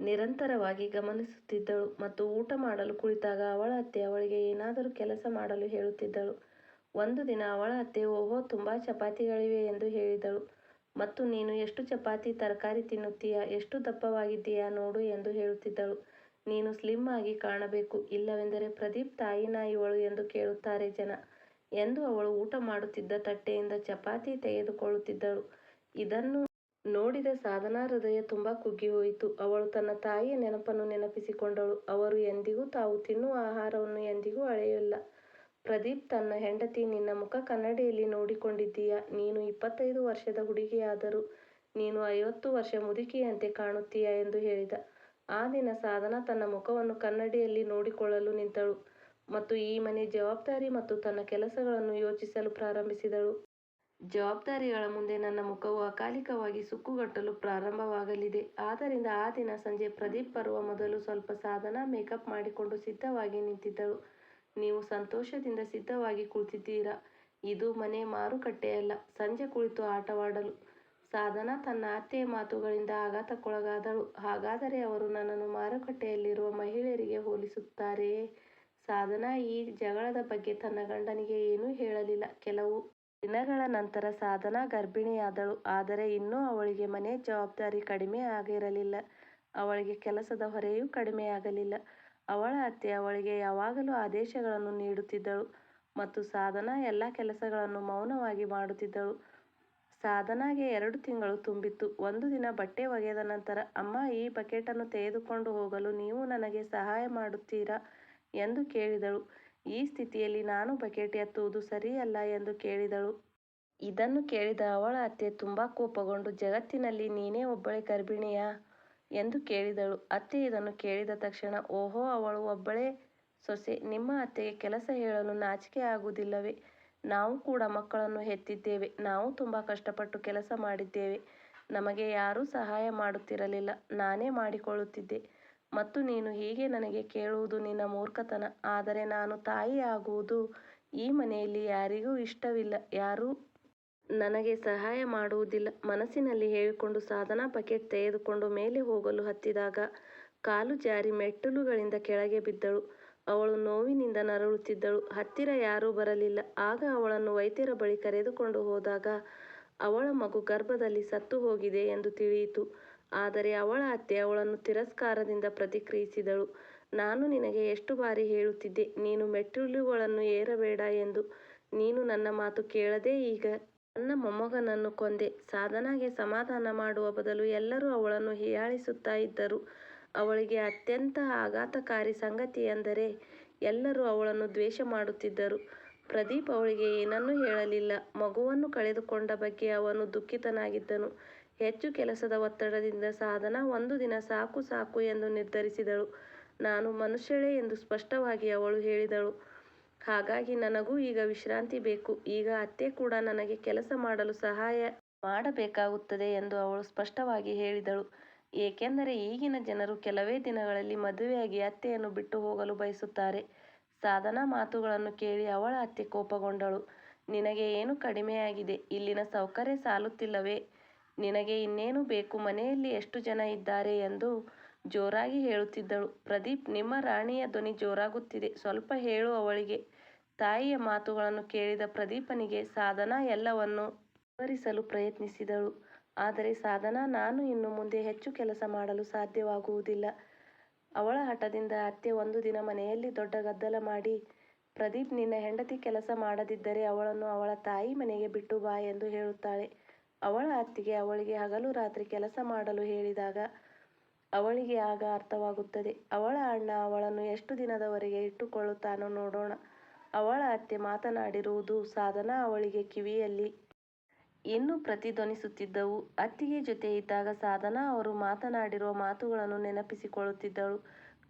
A: ನಿರಂತರವಾಗಿ ಗಮನಿಸುತ್ತಿದ್ದಳು ಮತ್ತು ಊಟ ಮಾಡಲು ಕುಳಿತಾಗ ಅವಳ ಅತ್ತೆ ಅವಳಿಗೆ ಏನಾದರೂ ಕೆಲಸ ಮಾಡಲು ಹೇಳುತ್ತಿದ್ದಳು. ಒಂದು ದಿನ ಅವಳ ಅತ್ತೆ, ಓಹೋ, ತುಂಬಾ ಚಪಾತಿಗಳಿವೆ ಎಂದು ಹೇಳಿದಳು ಮತ್ತು ನೀನು ಎಷ್ಟು ಚಪಾತಿ ತರಕಾರಿ ತಿನ್ನುತ್ತೀಯಾ, ಎಷ್ಟು ದಪ್ಪವಾಗಿದ್ದೀಯಾ ನೋಡು ಎಂದು ಹೇಳುತ್ತಿದ್ದಳು. ನೀನು ಸ್ಲಿಮ್ ಆಗಿ ಕಾಣಬೇಕು, ಇಲ್ಲವೆಂದರೆ ಪ್ರದೀಪ್ ತಾಯಿನಾ ಇವಳು ಎಂದು ಕೇಳುತ್ತಾರೆ ಜನ ಎಂದು ಅವಳು ಊಟ ಮಾಡುತ್ತಿದ್ದ ತಟ್ಟೆಯಿಂದ ಚಪಾತಿ ತೆಗೆದುಕೊಳ್ಳುತ್ತಿದ್ದಳು. ಇದನ್ನು ನೋಡಿದ ಸಾಧನಾ ಹೃದಯ ತುಂಬಾ ಕುಗ್ಗಿ ಹೋಯಿತು. ಅವಳು ತನ್ನ ತಾಯಿಯ ನೆನಪನ್ನು ನೆನಪಿಸಿಕೊಂಡಳು. ಅವರು ಎಂದಿಗೂ ತಾವು ತಿನ್ನುವ ಆಹಾರವನ್ನು ಎಂದಿಗೂ ಅಳೆಯಲ್ಲ. ಪ್ರದೀಪ್ ತನ್ನ ಹೆಂಡತಿ, ನಿನ್ನ ಮುಖ ಕನ್ನಡಿಯಲ್ಲಿ ನೋಡಿಕೊಂಡಿದ್ದೀಯಾ? ನೀನು 25 ವರ್ಷದ ಹುಡುಗಿಯಾದರೂ ನೀನು 50 ವರ್ಷ ಮುದುಕಿಯಂತೆ ಕಾಣುತ್ತೀಯಾ ಎಂದು ಹೇಳಿದ. ಆ ದಿನ ಸಾಧನ ತನ್ನ ಮುಖವನ್ನು ಕನ್ನಡಿಯಲ್ಲಿ ನೋಡಿಕೊಳ್ಳಲು ನಿಂತಳು ಮತ್ತು ಈ ಮನೆ ಜವಾಬ್ದಾರಿ ಮತ್ತು ತನ್ನ ಕೆಲಸಗಳನ್ನು ಯೋಚಿಸಲು ಪ್ರಾರಂಭಿಸಿದಳು. ಜವಾಬ್ದಾರಿಗಳ ಮುಂದೆ ನನ್ನ ಮುಖವು ಅಕಾಲಿಕವಾಗಿ ಸುಕ್ಕುಗಟ್ಟಲು ಪ್ರಾರಂಭವಾಗಲಿದೆ. ಆದ್ದರಿಂದ ಆ ದಿನ ಸಂಜೆ ಪ್ರದೀಪ್ ಬರುವ ಮೊದಲು ಸ್ವಲ್ಪ ಸಾಧನ ಮೇಕಪ್ ಮಾಡಿಕೊಂಡು ಸಿದ್ಧವಾಗಿ ನಿಂತಿದ್ದಳು. ನೀವು ಸಂತೋಷದಿಂದ ಸಿದ್ಧವಾಗಿ ಕುಳಿತಿದ್ದೀರಾ. ಇದು ಮನೆ ಮಾರುಕಟ್ಟೆಯಲ್ಲ. ಸಂಜೆ ಕುಳಿತು ಆಟವಾಡಲು. ಸಾಧನ ತನ್ನ ಅತ್ತೆಯ ಮಾತುಗಳಿಂದ ಆಘಾತಕ್ಕೊಳಗಾದಳು. ಹಾಗಾದರೆ ಅವರು ನನ್ನನ್ನು ಮಾರುಕಟ್ಟೆಯಲ್ಲಿರುವ ಮಹಿಳೆಯರಿಗೆ ಹೋಲಿಸುತ್ತಾರೆಯೇ? ಸಾಧನ ಈ ಜಗಳದ ಬಗ್ಗೆ ತನ್ನ ಗಂಡನಿಗೆ ಏನೂ ಹೇಳಲಿಲ್ಲ. ಕೆಲವು ದಿನಗಳ ನಂತರ ಸಾಧನ ಗರ್ಭಿಣಿಯಾದಳು. ಆದರೆ ಇನ್ನೂ ಅವಳಿಗೆ ಮನೆ ಜವಾಬ್ದಾರಿ ಕಡಿಮೆ ಆಗಿರಲಿಲ್ಲ. ಅವಳಿಗೆ ಕೆಲಸದ ಹೊರೆಯೂ ಕಡಿಮೆಯಾಗಲಿಲ್ಲ. ಅವಳ ಅತ್ತೆ ಅವಳಿಗೆ ಯಾವಾಗಲೂ ಆದೇಶಗಳನ್ನು ನೀಡುತ್ತಿದ್ದಳು ಮತ್ತು ಸಾಧನ ಎಲ್ಲ ಕೆಲಸಗಳನ್ನು ಮೌನವಾಗಿ ಮಾಡುತ್ತಿದ್ದಳು. ಸಾಧನಾಗೆ 2 ತಿಂಗಳು ತುಂಬಿತ್ತು. ಒಂದು ದಿನ ಬಟ್ಟೆ ಒಗೆದ ನಂತರ, ಅಮ್ಮ, ಈ ಬಕೆಟನ್ನು ತೆಗೆದುಕೊಂಡು ಹೋಗಲು ನೀವು ನನಗೆ ಸಹಾಯ ಮಾಡುತ್ತೀರಾ ಎಂದು ಕೇಳಿದಳು. ಈ ಸ್ಥಿತಿಯಲ್ಲಿ ನಾನು ಬಕೆಟ್ ಎತ್ತುವುದು ಸರಿಯಲ್ಲ ಎಂದು ಕೇಳಿದಳು. ಇದನ್ನು ಕೇಳಿದ ಅವಳ ಅತ್ತೆ ತುಂಬಾ ಕೋಪಗೊಂಡು, ಜಗತ್ತಿನಲ್ಲಿ ನೀನೇ ಒಬ್ಬಳೇ ಗರ್ಭಿಣಿಯಾ ಎಂದು ಕೇಳಿದಳು. ಅತ್ತೆ ಇದನ್ನು ಕೇಳಿದ ತಕ್ಷಣ, ಓಹೋ, ಅವಳು ಒಬ್ಬಳೇ ಸೊಸೆ. ನಿಮ್ಮ ಅತ್ತೆಗೆ ಕೆಲಸ ಹೇಳಲು ನಾಚಿಕೆ ಆಗುವುದಿಲ್ಲವೇ? ನಾವು ಕೂಡ ಮಕ್ಕಳನ್ನು ಹೆತ್ತಿದ್ದೇವೆ. ನಾವು ತುಂಬಾ ಕಷ್ಟಪಟ್ಟು ಕೆಲಸ ಮಾಡಿದ್ದೇವೆ. ನಮಗೆ ಯಾರೂ ಸಹಾಯ ಮಾಡುತ್ತಿರಲಿಲ್ಲ. ನಾನೇ ಮಾಡಿಕೊಳ್ಳುತ್ತಿದ್ದೆ ಮತ್ತು ನೀನು ಹೀಗೆ ನನಗೆ ಕೇಳುವುದು ನಿನ್ನ ಮೂರ್ಖತನ. ಆದರೆ ನಾನು ತಾಯಿ ಆಗುವುದು ಈ ಮನೆಯಲ್ಲಿ ಯಾರಿಗೂ ಇಷ್ಟವಿಲ್ಲ. ಯಾರೂ ನನಗೆ ಸಹಾಯ ಮಾಡುವುದಿಲ್ಲ. ಮನಸ್ಸಿನಲ್ಲಿ ಹೇಳಿಕೊಂಡು ಸಾಧನ ಬಕೆಟ್ ತೆಗೆದುಕೊಂಡು ಮೇಲೆ ಹೋಗಲು ಹತ್ತಿದಾಗ ಕಾಲು ಜಾರಿ ಮೆಟ್ಟಿಲುಗಳಿಂದ ಕೆಳಗೆ ಬಿದ್ದಳು. ಅವಳು ನೋವಿನಿಂದ ನರಳುತ್ತಿದ್ದಳು. ಹತ್ತಿರ ಯಾರೂ ಬರಲಿಲ್ಲ. ಆಗ ಅವಳನ್ನು ವೈದ್ಯರ ಬಳಿ ಕರೆದುಕೊಂಡು ಹೋದಾಗ ಅವಳ ಮಗು ಗರ್ಭದಲ್ಲಿ ಸತ್ತು ಹೋಗಿದೆ ಎಂದು ತಿಳಿಯಿತು. ಆದರೆ ಅವಳ ಅತ್ತೆ ಅವಳನ್ನು ತಿರಸ್ಕಾರದಿಂದ ಪ್ರತಿಕ್ರಿಯಿಸಿದಳು. ನಾನು ನಿನಗೆ ಎಷ್ಟು ಬಾರಿ ಹೇಳುತ್ತಿದ್ದೆ, ನೀನು ಮೆಟ್ಟಿಲುಗಳನ್ನು ಏರಬೇಡ ಎಂದು. ನೀನು ನನ್ನ ಮಾತು ಕೇಳದೆ ಈಗ ನನ್ನ ಮೊಮ್ಮಗನನ್ನು ಕೊಂದೆ. ಸಾಧನಾಗೆ ಸಮಾಧಾನ ಮಾಡುವ ಬದಲು ಎಲ್ಲರೂ ಅವಳನ್ನು ಹೀಯಾಳಿಸುತ್ತಾ ಇದ್ದರು. ಅವಳಿಗೆ ಅತ್ಯಂತ ಆಘಾತಕಾರಿ ಸಂಗತಿಯೆಂದರೆ ಎಲ್ಲರೂ ಅವಳನ್ನು ದ್ವೇಷ ಮಾಡುತ್ತಿದ್ದರು. ಪ್ರದೀಪ್ ಅವಳಿಗೆ ಏನನ್ನೂ ಹೇಳಲಿಲ್ಲ. ಮಗುವನ್ನು ಕಳೆದುಕೊಂಡ ಬಗ್ಗೆ ಅವನು ದುಃಖಿತನಾಗಿದ್ದನು. ಹೆಚ್ಚು ಕೆಲಸದ ಒತ್ತಡದಿಂದ ಸಾಧನಾ ಒಂದು ದಿನ ಸಾಕು ಸಾಕು ಎಂದು ನಿರ್ಧರಿಸಿದಳು. ನಾನು ಮನುಷ್ಯಳೇ ಎಂದು ಸ್ಪಷ್ಟವಾಗಿ ಅವಳು ಹೇಳಿದಳು. ಹಾಗಾಗಿ ನನಗೂ ಈಗ ವಿಶ್ರಾಂತಿ ಬೇಕು. ಈಗ ಅತ್ತೆ ಕೂಡ ನನಗೆ ಕೆಲಸ ಮಾಡಲು ಸಹಾಯ ಮಾಡಬೇಕಾಗುತ್ತದೆ ಎಂದು ಅವಳು ಸ್ಪಷ್ಟವಾಗಿ ಹೇಳಿದಳು. ಏಕೆಂದರೆ ಈಗಿನ ಜನರು ಕೆಲವೇ ದಿನಗಳಲ್ಲಿ ಮದುವೆಯಾಗಿ ಅತ್ತೆಯನ್ನು ಬಿಟ್ಟು ಹೋಗಲು ಬಯಸುತ್ತಾರೆ. ಸಾಧನಾ ಮಾತುಗಳನ್ನು ಕೇಳಿ ಅವಳ ಅತ್ತೆ ಕೋಪಗೊಂಡಳು. ನಿನಗೆ ಏನು ಕಡಿಮೆಯಾಗಿದೆ? ಇಲ್ಲಿನ ಸೌಕರ್ಯ ಸಾಲುತ್ತಿಲ್ಲವೇ? ನಿನಗೆ ಇನ್ನೇನು ಬೇಕು? ಮನೆಯಲ್ಲಿ ಎಷ್ಟು ಜನ ಇದ್ದಾರೆ ಎಂದು ಜೋರಾಗಿ ಹೇಳುತ್ತಿದ್ದಳು. ಪ್ರದೀಪ್, ನಿಮ್ಮ ರಾಣಿಯ ಧ್ವನಿ ಜೋರಾಗುತ್ತಿದೆ, ಸ್ವಲ್ಪ ಹೇಳು ಅವಳಿಗೆ. ತಾಯಿಯ ಮಾತುಗಳನ್ನು ಕೇಳಿದ ಪ್ರದೀಪನಿಗೆ ಸಾಧನಾ ಎಲ್ಲವನ್ನೂ ವಿವರಿಸಲು ಪ್ರಯತ್ನಿಸಿದಳು. ಆದರೆ ಸಾಧನಾ, ನಾನು ಇನ್ನು ಮುಂದೆ ಹೆಚ್ಚು ಕೆಲಸ ಮಾಡಲು ಸಾಧ್ಯವಾಗುವುದಿಲ್ಲ. ಅವಳ ಹಠದಿಂದ ಅತ್ತೆ ಒಂದು ದಿನ ಮನೆಯಲ್ಲಿ ದೊಡ್ಡ ಗದ್ದಲ ಮಾಡಿ, ಪ್ರದೀಪ್, ನಿನ್ನ ಹೆಂಡತಿ ಕೆಲಸ ಮಾಡದಿದ್ದರೆ ಅವಳನ್ನು ಅವಳ ತಾಯಿ ಮನೆಗೆ ಬಿಟ್ಟು ಬಾ ಎಂದು ಹೇಳುತ್ತಾಳೆ. ಅವಳ ಅತ್ತಿಗೆ ಅವಳಿಗೆ ಹಗಲು ರಾತ್ರಿ ಕೆಲಸ ಮಾಡಲು ಹೇಳಿದಾಗ ಅವಳಿಗೆ ಆಗ ಅರ್ಥವಾಗುತ್ತದೆ. ಅವಳ ಅಣ್ಣ ಅವಳನ್ನು ಎಷ್ಟು ದಿನದವರೆಗೆ ಇಟ್ಟುಕೊಳ್ಳುತ್ತಾನೋ ನೋಡೋಣ. ಅವಳ ಅತ್ತೆ ಮಾತನಾಡಿರುವುದು ಸಾಧನಾ ಅವಳಿಗೆ ಕಿವಿಯಲ್ಲಿ ಇನ್ನೂ ಪ್ರತಿಧ್ವನಿಸುತ್ತಿದ್ದವು. ಅತ್ತಿಗೆ ಜೊತೆ ಇದ್ದಾಗ ಸಾಧನಾ ಅವರು ಮಾತನಾಡಿರುವ ಮಾತುಗಳನ್ನು ನೆನಪಿಸಿಕೊಳ್ಳುತ್ತಿದ್ದಳು.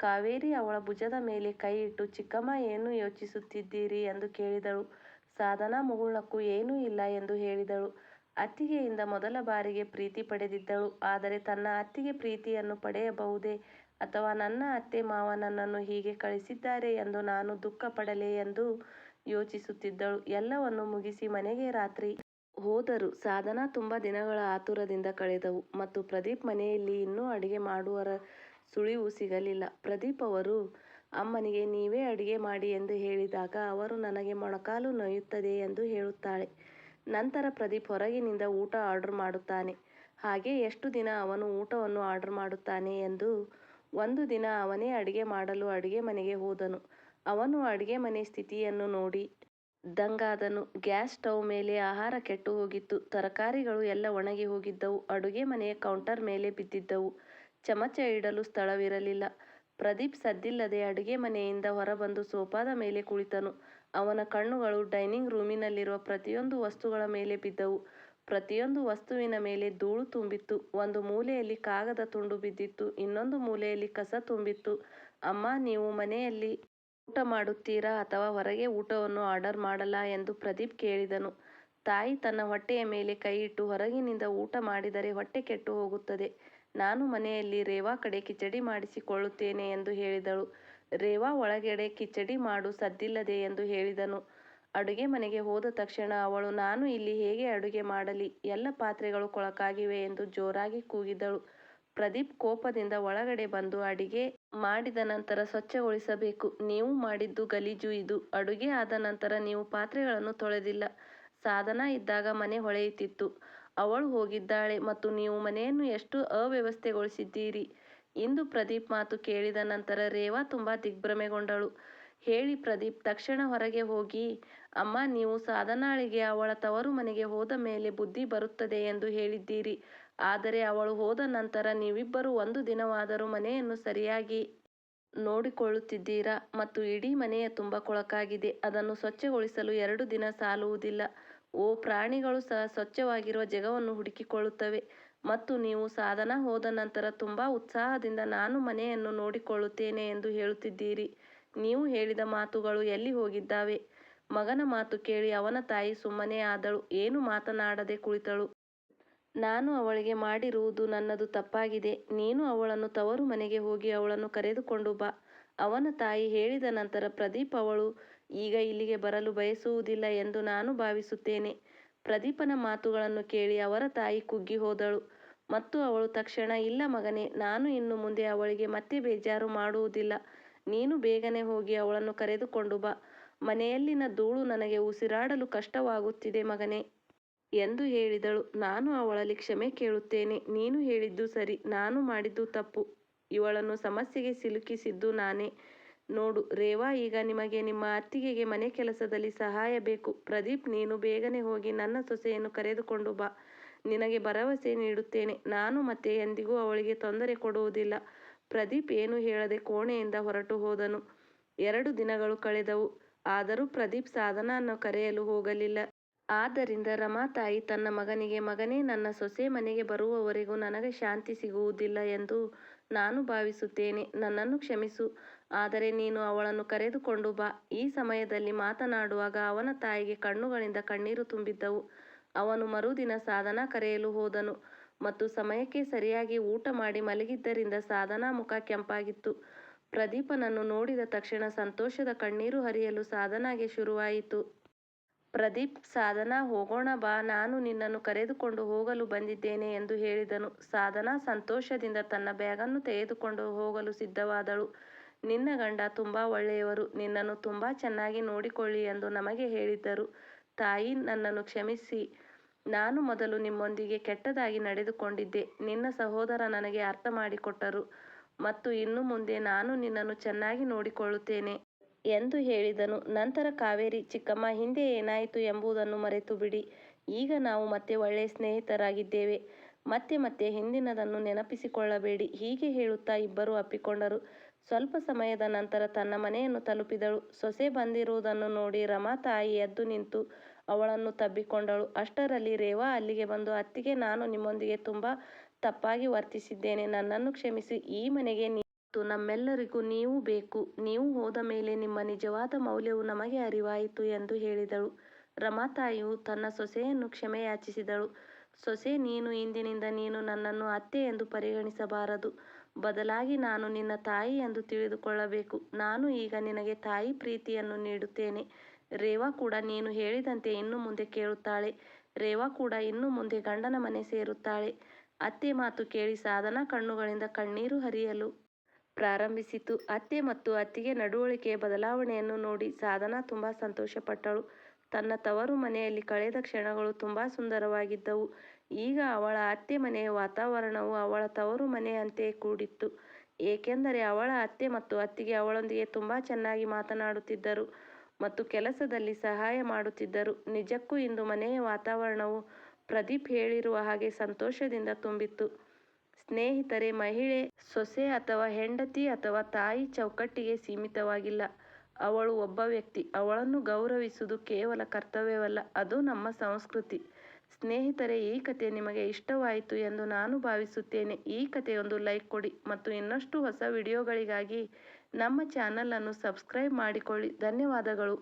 A: ಕಾವೇರಿ ಅವಳ ಭುಜದ ಮೇಲೆ ಕೈ ಇಟ್ಟು, ಚಿಕ್ಕಮ್ಮ, ಏನು ಯೋಚಿಸುತ್ತಿದ್ದೀರಿ ಎಂದು ಕೇಳಿದಳು. ಸಾಧನಾ ಮುಗುಳ್ನಕ್ಕು ಏನೂ ಇಲ್ಲ ಎಂದು ಹೇಳಿದಳು. ಅತ್ತಿಗೆಯಿಂದ ಮೊದಲ ಬಾರಿಗೆ ಪ್ರೀತಿ ಪಡೆದಿದ್ದಳು. ಆದರೆ ತನ್ನ ಅತ್ತಿಗೆ ಪ್ರೀತಿಯನ್ನು ಪಡೆಯಬಹುದೇ, ಅಥವಾ ನನ್ನ ಅತ್ತೆ ಮಾವ ನನ್ನನ್ನು ಹೀಗೆ ಕಳಿಸಿದ್ದಾರೆ ಎಂದು ನಾನು ದುಃಖ ಪಡಲೇ ಎಂದು ಯೋಚಿಸುತ್ತಿದ್ದಳು. ಎಲ್ಲವನ್ನೂ ಮುಗಿಸಿ ಮನೆಗೆ ರಾತ್ರಿ ಹೋದರು. ಸಾಧನಾ ತುಂಬ ದಿನಗಳ ಆತುರದಿಂದ ಕಳೆದವು ಮತ್ತು ಪ್ರದೀಪ್ ಮನೆಯಲ್ಲಿ ಇನ್ನೂ ಅಡುಗೆ ಮಾಡುವರ ಸುಳಿವು ಸಿಗಲಿಲ್ಲ. ಪ್ರದೀಪ್ ಅವರು ಅಮ್ಮನಿಗೆ ನೀವೇ ಅಡುಗೆ ಮಾಡಿ ಎಂದು ಹೇಳಿದಾಗ ಅವರು ನನಗೆ ಮೊಣಕಾಲು ನೋಯುತ್ತದೆ ಎಂದು ಹೇಳುತ್ತಾಳೆ. ನಂತರ ಪ್ರದೀಪ್ ಹೊರಗಿನಿಂದ ಊಟ ಆರ್ಡರ್ ಮಾಡುತ್ತಾನೆ. ಹಾಗೆ ಎಷ್ಟು ದಿನ ಅವನು ಊಟವನ್ನು ಆರ್ಡರ್ ಮಾಡುತ್ತಾನೆ ಎಂದು ಒಂದು ದಿನ ಅವನೇ ಅಡುಗೆ ಮಾಡಲು ಅಡುಗೆ ಮನೆಗೆ ಹೋದನು. ಅವನು ಅಡುಗೆ ಮನೆ ಸ್ಥಿತಿಯನ್ನು ನೋಡಿ ದಂಗಾದನು. ಗ್ಯಾಸ್ ಸ್ಟವ್ ಮೇಲೆ ಆಹಾರ ಕೆಟ್ಟು ಹೋಗಿತ್ತು. ತರಕಾರಿಗಳು ಎಲ್ಲ ಒಣಗಿ ಹೋಗಿದ್ದವು. ಅಡುಗೆ ಮನೆಯ ಕೌಂಟರ್ ಮೇಲೆ ಬಿದ್ದಿದ್ದವು. ಚಮಚ ಇಡಲು ಸ್ಥಳವಿರಲಿಲ್ಲ. ಪ್ರದೀಪ್ ಸದ್ದಿಲ್ಲದೆ ಅಡುಗೆ ಮನೆಯಿಂದ ಹೊರಬಂದು ಸೋಫಾದ ಮೇಲೆ ಕುಳಿತನು. ಅವನ ಕಣ್ಣುಗಳು ಡೈನಿಂಗ್ ರೂಮಿನಲ್ಲಿರುವ ಪ್ರತಿಯೊಂದು ವಸ್ತುಗಳ ಮೇಲೆ ಬಿದ್ದವು. ಪ್ರತಿಯೊಂದು ವಸ್ತುವಿನ ಮೇಲೆ ಧೂಳು ತುಂಬಿತ್ತು. ಒಂದು ಮೂಲೆಯಲ್ಲಿ ಕಾಗದ ತುಂಡು ಬಿದ್ದಿತ್ತು, ಇನ್ನೊಂದು ಮೂಲೆಯಲ್ಲಿ ಕಸ ತುಂಬಿತ್ತು. ಅಮ್ಮ, ನೀವು ಮನೆಯಲ್ಲಿ ಊಟ ಮಾಡುತ್ತೀರಾ ಅಥವಾ ಹೊರಗೆ ಊಟವನ್ನು ಆರ್ಡರ್ ಮಾಡಲಾ ಎಂದು ಪ್ರದೀಪ್ ಕೇಳಿದನು. ತಾಯಿ ತನ್ನ ಹೊಟ್ಟೆಯ ಮೇಲೆ ಕೈಯಿಟ್ಟು, ಹೊರಗಿನಿಂದ ಊಟ ಮಾಡಿದರೆ ಹೊಟ್ಟೆ ಕೆಟ್ಟು ಹೋಗುತ್ತದೆ. ನಾನು ಮನೆಯಲ್ಲಿ ರೇವಾ ಕಡೆ ಕಿಚಡಿ ಮಾಡಿಸಿಕೊಳ್ಳುತ್ತೇನೆ ಎಂದು ಹೇಳಿದಳು. ರೇವಾ ಒಳಗಡೆ ಕಿಚಡಿ ಮಾಡು, ಸದ್ದಿಲ್ಲದೆ ಎಂದು ಹೇಳಿದನು. ಅಡುಗೆ ಮನೆಗೆ ಹೋದ ತಕ್ಷಣ ಅವಳು, ನಾನು ಇಲ್ಲಿ ಹೇಗೆ ಅಡುಗೆ ಮಾಡಲಿ, ಎಲ್ಲ ಪಾತ್ರೆಗಳು ಕೊಳಕಾಗಿವೆ ಎಂದು ಜೋರಾಗಿ ಕೂಗಿದಳು. ಪ್ರದೀಪ್ ಕೋಪದಿಂದ ಒಳಗಡೆ ಬಂದು, ಅಡಿಗೆ ಮಾಡಿದ ನಂತರ ಸ್ವಚ್ಛಗೊಳಿಸಬೇಕು. ನೀವು ಮಾಡಿದ್ದು ಗಲೀಜು. ಇದು ಅಡುಗೆ ಆದ ನಂತರ ನೀವು ಪಾತ್ರೆಗಳನ್ನು ತೊಳೆದಿಲ್ಲ. ಸಾಧನಾ ಇದ್ದಾಗ ಮನೆ ಹೊಳೆಯುತ್ತಿತ್ತು. ಅವಳು ಹೋಗಿದ್ದಾಳೆ ಮತ್ತು ನೀವು ಮನೆಯನ್ನು ಎಷ್ಟು ಅವ್ಯವಸ್ಥೆಗೊಳಿಸಿದ್ದೀರಿ. ಇಂದು ಪ್ರದೀಪ್ ಮಾತು ಕೇಳಿದ ನಂತರ ರೇವಾ ತುಂಬ ದಿಗ್ಭ್ರಮೆಗೊಂಡಳು. ಹೇಳಿ ಪ್ರದೀಪ್, ತಕ್ಷಣ ಹೊರಗೆ ಹೋಗಿ. ಅಮ್ಮ, ನೀವು ಸಾಧನಾಳಿಗೆ ಅವಳ ತವರು ಮನೆಗೆ ಹೋದ ಮೇಲೆ ಬುದ್ಧಿ ಬರುತ್ತದೆ ಎಂದು ಹೇಳಿದ್ದೀರಿ. ಆದರೆ ಅವಳು ಹೋದ ನಂತರ ನೀವಿಬ್ಬರು ಒಂದು ದಿನವಾದರೂ ಮನೆಯನ್ನು ಸರಿಯಾಗಿ ನೋಡಿಕೊಳ್ಳುತ್ತಿದ್ದೀರಾ? ಮತ್ತು ಇಡೀ ಮನೆಯ ತುಂಬ ಕೊಳಕಾಗಿದೆ. ಅದನ್ನು ಸ್ವಚ್ಛಗೊಳಿಸಲು 2 ದಿನ ಸಾಲುವುದಿಲ್ಲ. ಓ, ಪ್ರಾಣಿಗಳು ಸಹ ಸ್ವಚ್ಛವಾಗಿರುವ ಜಾಗವನ್ನು ಹುಡುಕಿಕೊಳ್ಳುತ್ತವೆ. ಮತ್ತು ನೀವು ಸಾಧನಾ ಹೋದ ನಂತರ ತುಂಬ ಉತ್ಸಾಹದಿಂದ ನಾನು ಮನೆಯನ್ನು ನೋಡಿಕೊಳ್ಳುತ್ತೇನೆ ಎಂದು ಹೇಳುತ್ತಿದ್ದೀರಿ. ನೀವು ಹೇಳಿದ ಮಾತುಗಳು ಎಲ್ಲಿ ಹೋಗಿದ್ದಾವೆ? ಮಗನ ಮಾತು ಕೇಳಿ ಅವನ ತಾಯಿ ಸುಮ್ಮನೆ ಆದಳು. ಏನು ಮಾತನಾಡದೆ ಕುಳಿತಳು. ನಾನು ಅವಳಿಗೆ ಮಾಡಿರುವುದು ನನ್ನದು ತಪ್ಪಾಗಿದೆ. ನೀನು ಅವಳನ್ನು ತವರು ಮನೆಗೆ ಹೋಗಿ ಅವಳನ್ನು ಕರೆದುಕೊಂಡು ಬಾ. ಅವನ ತಾಯಿ ಹೇಳಿದ ನಂತರ ಪ್ರದೀಪ್ ಅವಳು ಈಗ ಇಲ್ಲಿಗೆ ಬರಲು ಬಯಸುವುದಿಲ್ಲ ಎಂದು ನಾನು ಭಾವಿಸುತ್ತೇನೆ. ಪ್ರದೀಪನ ಮಾತುಗಳನ್ನು ಕೇಳಿ ಅವರ ತಾಯಿ ಕುಗ್ಗಿ ಹೋದಳು ಮತ್ತು ಅವಳು ತಕ್ಷಣ, ಇಲ್ಲ ಮಗನೇ, ನಾನು ಇನ್ನು ಮುಂದೆ ಅವಳಿಗೆ ಮತ್ತೆ ಬೇಜಾರು ಮಾಡುವುದಿಲ್ಲ. ನೀನು ಬೇಗನೆ ಹೋಗಿ ಅವಳನ್ನು ಕರೆದುಕೊಂಡು ಬಾ. ಮನೆಯಲ್ಲಿನ ಧೂಳು ನನಗೆ ಉಸಿರಾಡಲು ಕಷ್ಟವಾಗುತ್ತಿದೆ ಮಗನೇ ಎಂದು ಹೇಳಿದಳು. ನಾನು ಅವಳಲ್ಲಿ ಕ್ಷಮೆ ಕೇಳುತ್ತೇನೆ. ನೀನು ಹೇಳಿದ್ದು ಸರಿ, ನಾನು ಮಾಡಿದ್ದು ತಪ್ಪು. ಇವಳನ್ನು ಸಮಸ್ಯೆಗೆ ಸಿಲುಕಿಸಿದ್ದು ನಾನೇ. ನೋಡು ರೇವಾ, ಈಗ ನಿಮಗೆ ನಿಮ್ಮ ಅತ್ತಿಗೆಗೆ ಮನೆ ಕೆಲಸದಲ್ಲಿ ಸಹಾಯ ಬೇಕು. ಪ್ರದೀಪ್, ನೀನು ಬೇಗನೆ ಹೋಗಿ ನನ್ನ ಸೊಸೆಯನ್ನು ಕರೆದುಕೊಂಡು ಬಾ. ನಿನಗೆ ಭರವಸೆ ನೀಡುತ್ತೇನೆ, ನಾನು ಮತ್ತೆ ಎಂದಿಗೂ ಅವಳಿಗೆ ತೊಂದರೆ ಕೊಡುವುದಿಲ್ಲ. ಪ್ರದೀಪ್ ಏನು ಹೇಳದೆ ಕೋಣೆಯಿಂದ ಹೊರಟು ಹೋದನು. 2 ದಿನಗಳು ಕಳೆದವು. ಆದರೂ ಪ್ರದೀಪ್ ಸಾಧನನ್ನು ಕರೆಯಲು ಹೋಗಲಿಲ್ಲ. ಆದ್ದರಿಂದ ರಮಾ ತಾಯಿ ತನ್ನ ಮಗನಿಗೆ, ಮಗನೇ, ನನ್ನ ಸೊಸೆ ಮನೆಗೆ ಬರುವವರೆಗೂ ನನಗೆ ಶಾಂತಿ ಸಿಗುವುದಿಲ್ಲ ಎಂದು ನಾನು ಭಾವಿಸುತ್ತೇನೆ. ನನ್ನನ್ನು ಕ್ಷಮಿಸು. ಆದರೆ ನೀನು ಅವಳನ್ನು ಕರೆದುಕೊಂಡು ಬಾ. ಈ ಸಮಯದಲ್ಲಿ ಮಾತನಾಡುವಾಗ ಅವನ ತಾಯಿಗೆ ಕಣ್ಣುಗಳಿಂದ ಕಣ್ಣೀರು ತುಂಬಿದ್ದವು. ಅವನು ಮರುದಿನ ಸಾಧನಾ ಕರೆಯಲು ಹೋದನು ಮತ್ತು ಸಮಯಕ್ಕೆ ಸರಿಯಾಗಿ ಊಟ ಮಾಡಿ ಮಲಗಿದ್ದರಿಂದ ಸಾಧನಾ ಮುಖ ಕೆಂಪಾಗಿತ್ತು. ಪ್ರದೀಪನನ್ನು ನೋಡಿದ ತಕ್ಷಣ ಸಂತೋಷದ ಕಣ್ಣೀರು ಹರಿಯಲು ಸಾಧನಾಗೆ ಶುರುವಾಯಿತು. ಪ್ರದೀಪ್, ಸಾಧನಾ, ಹೋಗೋಣ ಬಾ, ನಾನು ನಿನ್ನನ್ನು ಕರೆದುಕೊಂಡು ಹೋಗಲು ಬಂದಿದ್ದೇನೆ ಎಂದು ಹೇಳಿದನು. ಸಾಧನಾ ಸಂತೋಷದಿಂದ ತನ್ನ ಬ್ಯಾಗನ್ನು ತೆಗೆದುಕೊಂಡು ಹೋಗಲು ಸಿದ್ಧವಾದಳು. ನಿನ್ನ ಗಂಡ ತುಂಬಾ ಒಳ್ಳೆಯವರು, ನಿನ್ನನ್ನು ತುಂಬಾ ಚೆನ್ನಾಗಿ ನೋಡಿಕೊಳ್ಳಿ ಎಂದು ನಮಗೆ ಹೇಳಿದ್ದರು. ತಾಯಿ, ನನ್ನನ್ನು ಕ್ಷಮಿಸಿ. ನಾನು ಮೊದಲು ನಿಮ್ಮೊಂದಿಗೆ ಕೆಟ್ಟದಾಗಿ ನಡೆದುಕೊಂಡಿದ್ದೆ. ನಿನ್ನ ಸಹೋದರ ನನಗೆ ಅರ್ಥ ಮಾಡಿಕೊಟ್ಟರು ಮತ್ತು ಇನ್ನು ಮುಂದೆ ನಾನು ನಿನ್ನನ್ನು ಚೆನ್ನಾಗಿ ನೋಡಿಕೊಳ್ಳುತ್ತೇನೆ ಎಂದು ಹೇಳಿದನು. ನಂತರ ಕಾವೇರಿ, ಚಿಕ್ಕಮ್ಮ, ಹಿಂದೆ ಏನಾಯಿತು ಎಂಬುದನ್ನು ಮರೆತು ಬಿಡಿ. ಈಗ ನಾವು ಮತ್ತೆ ಒಳ್ಳೆಯ ಸ್ನೇಹಿತರಾಗಿದ್ದೇವೆ. ಮತ್ತೆ ಮತ್ತೆ ಹಿಂದಿನದನ್ನು ನೆನಪಿಸಿಕೊಳ್ಳಬೇಡಿ. ಹೀಗೆ ಹೇಳುತ್ತಾ ಇಬ್ಬರೂ ಅಪ್ಪಿಕೊಂಡರು. ಸ್ವಲ್ಪ ಸಮಯದ ನಂತರ ತನ್ನ ಮನೆಯನ್ನು ತಲುಪಿದಳು. ಸೊಸೆ ಬಂದಿರುವುದನ್ನು ನೋಡಿ ರಮಾ ತಾಯಿ ಎದ್ದು ನಿಂತು ಅವಳನ್ನು ತಬ್ಬಿಕೊಂಡಳು. ಅಷ್ಟರಲ್ಲಿ ರೇವಾ ಅಲ್ಲಿಗೆ ಬಂದು, ಅತ್ತಿಗೆ, ನಾನು ನಿಮ್ಮೊಂದಿಗೆ ತುಂಬಾ ತಪ್ಪಾಗಿ ವರ್ತಿಸಿದ್ದೇನೆ. ನನ್ನನ್ನು ಕ್ಷಮಿಸಿ. ಈ ಮನೆಗೆ ಮತ್ತು ನಮ್ಮೆಲ್ಲರಿಗೂ ನೀವು ಬೇಕು. ನೀವು ಹೋದ ಮೇಲೆ ನಿಮ್ಮ ನಿಜವಾದ ಮೌಲ್ಯವು ನಮಗೆ ಅರಿವಾಯಿತು ಎಂದು ಹೇಳಿದಳು. ರಮಾ ತಾಯಿಯು ತನ್ನ ಸೊಸೆಯನ್ನು ಕ್ಷಮೆಯಾಚಿಸಿದಳು. ಸೊಸೆ, ನೀನು ಇಂದಿನಿಂದ ನೀನು ನನ್ನನ್ನು ಅತ್ತೆ ಎಂದು ಪರಿಗಣಿಸಬಾರದು. ಬದಲಾಗಿ ನಾನು ನಿನ್ನ ತಾಯಿ ಎಂದು ತಿಳಿದುಕೊಳ್ಳಬೇಕು. ನಾನು ಈಗ ನಿನಗೆ ತಾಯಿ ಪ್ರೀತಿಯನ್ನು ನೀಡುತ್ತೇನೆ. ರೇವಾ ಕೂಡ ನೀನು ಹೇಳಿದಂತೆ ಇನ್ನು ಮುಂದೆ ಕೇಳುತ್ತಾಳೆ. ರೇವಾ ಕೂಡ ಇನ್ನು ಮುಂದೆ ಗಂಡನ ಮನೆ ಸೇರುತ್ತಾಳೆ. ಅತ್ತೆ ಮಾತು ಕೇಳಿ ಸಾಧನಾ ಕಣ್ಣುಗಳಿಂದ ಕಣ್ಣೀರು ಹರಿಯಲು ಪ್ರಾರಂಭಿಸಿತು. ಅತ್ತೆ ಮತ್ತು ಅತ್ತಿಗೆ ನಡವಳಿಕೆಯ ಬದಲಾವಣೆಯನ್ನು ನೋಡಿ ಸಾಧನಾ ತುಂಬಾ ಸಂತೋಷಪಟ್ಟಳು. ತನ್ನ ತವರು ಮನೆಯಲ್ಲಿ ಕಳೆದ ಕ್ಷಣಗಳು ತುಂಬಾ ಸುಂದರವಾಗಿದ್ದವು. ಈಗ ಅವಳ ಅತ್ತೆ ಮನೆಯ ವಾತಾವರಣವು ಅವಳ ತವರು ಮನೆಯಂತೆಯೇ ಕೂಡಿತ್ತು. ಏಕೆಂದರೆ ಅವಳ ಅತ್ತೆ ಮತ್ತು ಅತ್ತಿಗೆ ಅವಳೊಂದಿಗೆ ತುಂಬಾ ಚೆನ್ನಾಗಿ ಮಾತನಾಡುತ್ತಿದ್ದರು ಮತ್ತು ಕೆಲಸದಲ್ಲಿ ಸಹಾಯ ಮಾಡುತ್ತಿದ್ದರು. ನಿಜಕ್ಕೂ ಇಂದು ಮನೆಯ ವಾತಾವರಣವು ಪ್ರದೀಪ್ ಹೇಳಿರುವ ಹಾಗೆ ಸಂತೋಷದಿಂದ ತುಂಬಿತ್ತು. ಸ್ನೇಹಿತರೆ, ಮಹಿಳೆ ಸೊಸೆ ಅಥವಾ ಹೆಂಡತಿ ಅಥವಾ ತಾಯಿ ಚೌಕಟ್ಟಿಗೆ ಸೀಮಿತವಾಗಿಲ್ಲ. ಅವಳು ಒಬ್ಬ ವ್ಯಕ್ತಿ. ಅವಳನ್ನು ಗೌರವಿಸುವುದು ಕೇವಲ ಕರ್ತವ್ಯವಲ್ಲ, ಅದು ನಮ್ಮ ಸಂಸ್ಕೃತಿ. ಸ್ನೇಹಿತರೆ, ಈ ಕಥೆ ನಿಮಗೆ ಇಷ್ಟವಾಯಿತು ಎಂದು ನಾನು ಭಾವಿಸುತ್ತೇನೆ. ಈ ಕಥೆಯೊಂದು ಲೈಕ್ ಕೊಡಿ ಮತ್ತು ಇನ್ನಷ್ಟು ಹೊಸ ವಿಡಿಯೋಗಳಿಗಾಗಿ ನಮ್ಮ ಚಾನಲ್ ಅನ್ನು ಸಬ್ಸ್ಕ್ರೈಬ್ ಮಾಡಿಕೊಳ್ಳಿ. ಧನ್ಯವಾದಗಳು.